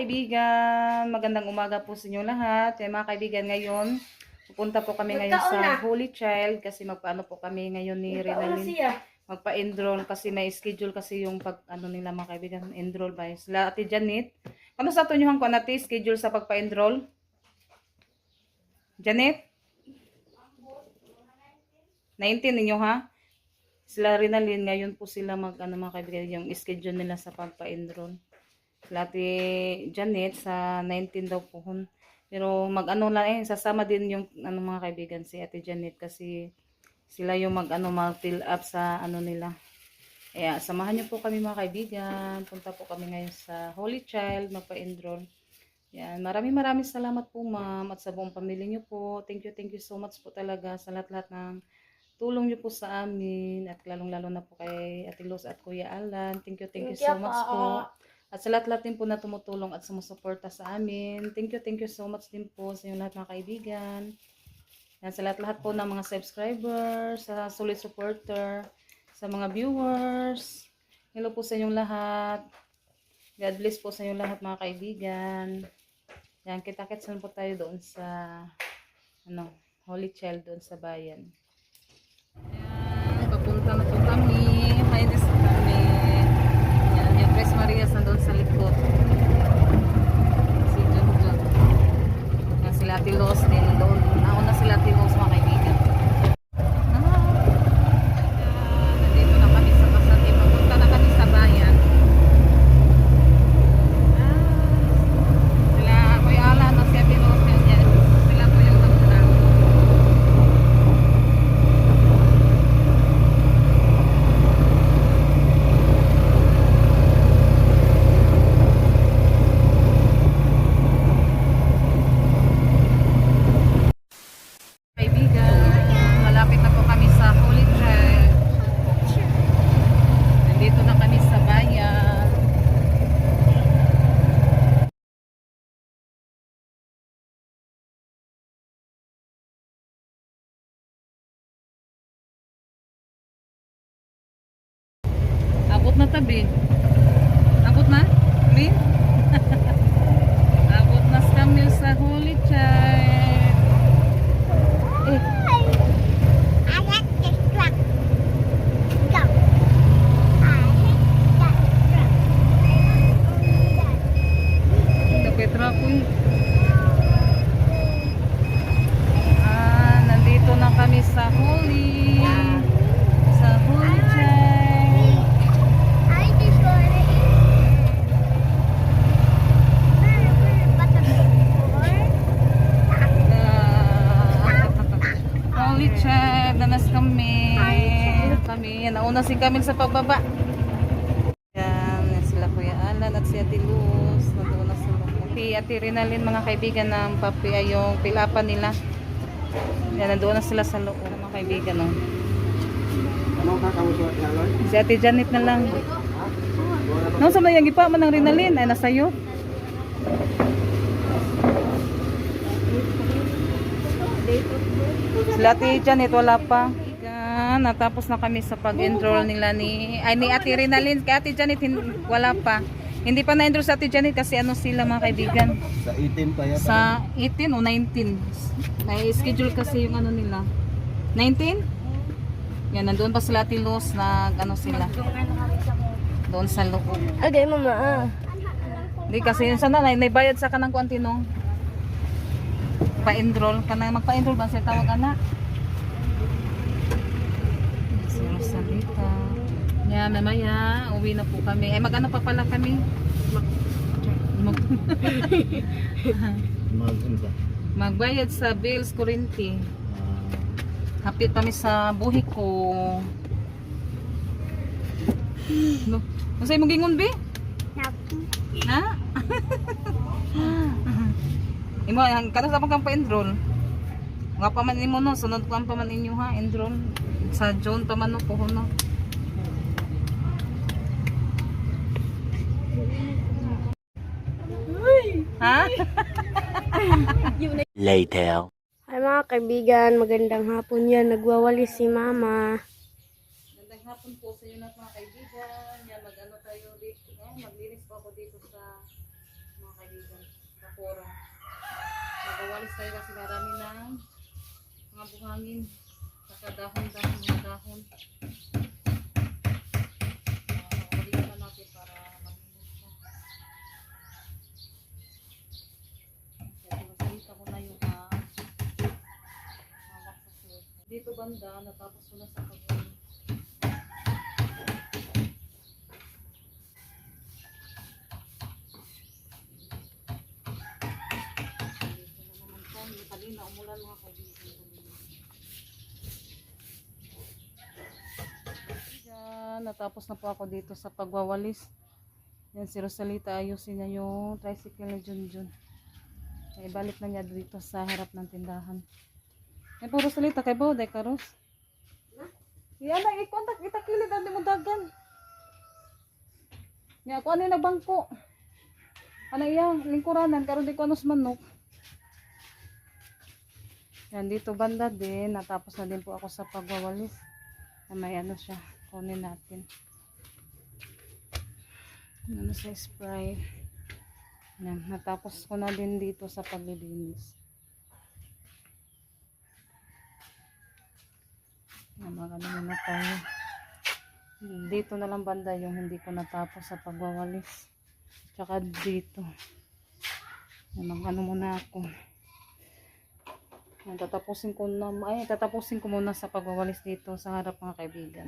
kaibigan, magandang umaga po sa inyo lahat. Kaya mga kaibigan, ngayon, pupunta po kami ngayon sa Holy Child kasi magpaano po kami ngayon ni Renalyn. Magpa-enroll kasi may schedule kasi yung pag-ano nila mga kaibigan, enroll ba? Sila Ate Janet. Ano sa tunyuhan ko natin schedule sa pagpa-enroll? Janet? 19 ninyo ha? Sila Renalyn, ngayon po sila mag-ano mga kaibigan, yung schedule nila sa pagpa-enroll. Ate Janet sa 19 daw po. Pero mag-ano lang sasama din yung ano mga kaibigan si Ate Janet kasi sila yung mag-ano mag-fill up sa ano nila. Kaya samahan niyo po kami mga kaibigan. Punta po kami ngayon sa Holy Child magpa-enroll. Yan, maraming salamat po ma'am at sa buong pamilya niyo po. Thank you so much po talaga sa lahat-lahat ng tulong niyo po sa amin at lalong-lalo na po kay Ate Luz at Kuya Alan. Thank you so much po. At sa lahat-lahat din po na tumutulong at sumusuporta sa amin. Thank you so much din po sa inyo lahat mga kaibigan. Yan, sa lahat-lahat po ng mga subscribers, sa solid supporter, sa mga viewers. Hello po sa inyong lahat. God bless po sa inyong lahat mga kaibigan. Yan, kita-kits po tayo doon sa Holy Child doon sa bayan. Yan, papunta na po kami. Hi, this kami. Yung Tres Marias nandun sa likod. Si Junjun. Yan sila Ate Los din doon. Nauna sila Ate Los mga kaibigan. Nandito na kami sa Pasante. Papunta na kami sa bayan. Sila Kuya Alan at si Ate Los. Sila po yung nauna. Abot na tabi. Abot na? Min? Abot na kami sa Holy Child. I like this truck. Go. I like that truck. Petra po nandito na kami sa Holy Child. I just got it. Holy Child, nanas kami. Nauna si Camille sa pagbaba. Yan sila Kuya Alan at si Ate Luz. Nandun na sila. Si Ate Renalyn mga kaibigan ng papi ay yung pilapan nila. Yan, nandoon na sila sa loob mga kaibigan. No? Si Ate Janet na lang. No, sa may gipa man ng Renalyn ay nasayo. Sila Ate Janet wala pa. Natapos na kami sa pag-enroll nila ni Ate Renalyn. Kay Ate Janet wala pa. Hindi pa na-enroll sa Ate Janet kasi ano sila mga kaibigan. Sa 18 pa yata. Sa 18 o 19. May schedule kasi yung ano nila. 19? Yan, nandoon pa sila Ate Luz na ano sila. Doon sa loob. Okay, mama. Hindi kasi sana naibayad sa kanang kuantinong pa-enroll. Magpa-enroll ba sa tawag anak? Si Rosalita. Yeah, mamaya uwi na po kami. Ay mag-ano pa pala kami? Magbayad sa bills kuryente. Hapit kami sa buhi ko. No. Masay mo gingon be? Ha? Imo ang kada sa pagkang pa-enroll. Nga pa man nimo no, sunod ko ang pa man inyo ha, enroll sa June pa man no ko no. Ha? Later. Hi mga kaibigan, magandang hapon yan. Nagwawalis si mama. Magandang hapon po sa inyo mga kaibigan. Yan, mag-ano tayo dito. Maglinis po ako dito sa mga kaibigan. Magwawalis tayo kasi marami ng mga buhangin. Saka dahon-dahon, mga dahon. Balikan natin para malinis siya. Kaya sinasalita ko na yung hawak sa suot. Dito banda, natapos ko na sa pagwawalis. Kanina umulan mga kaibigan. Yan, natapos na po ako dito sa pagwawalis. Yan si Rosalita, ayusin niya yung tricycle ni Junjun. Ay, balik na niya dito sa harap ng tindahan. Yan po Rosalita, kay Boday Karos. Yan na, ikontak, itakilid ang mo dagan. Yan, ako ano yung nagbangko. Ano yan, lingkuranan, karon di ko anos manok. Yan, dito banda din. Natapos na din po ako sa pagwawalis. May ano siya. Kunin natin. Ano sa spray. Yan, natapos ko na din dito sa paglilinis. Yan, magano muna tayo. Dito na lang banda yung hindi ko natapos sa pagwawalis. Tsaka dito. Yan, magano muna ako. Tatapusin ko muna sa pagwawalis dito sa harap mga kaibigan.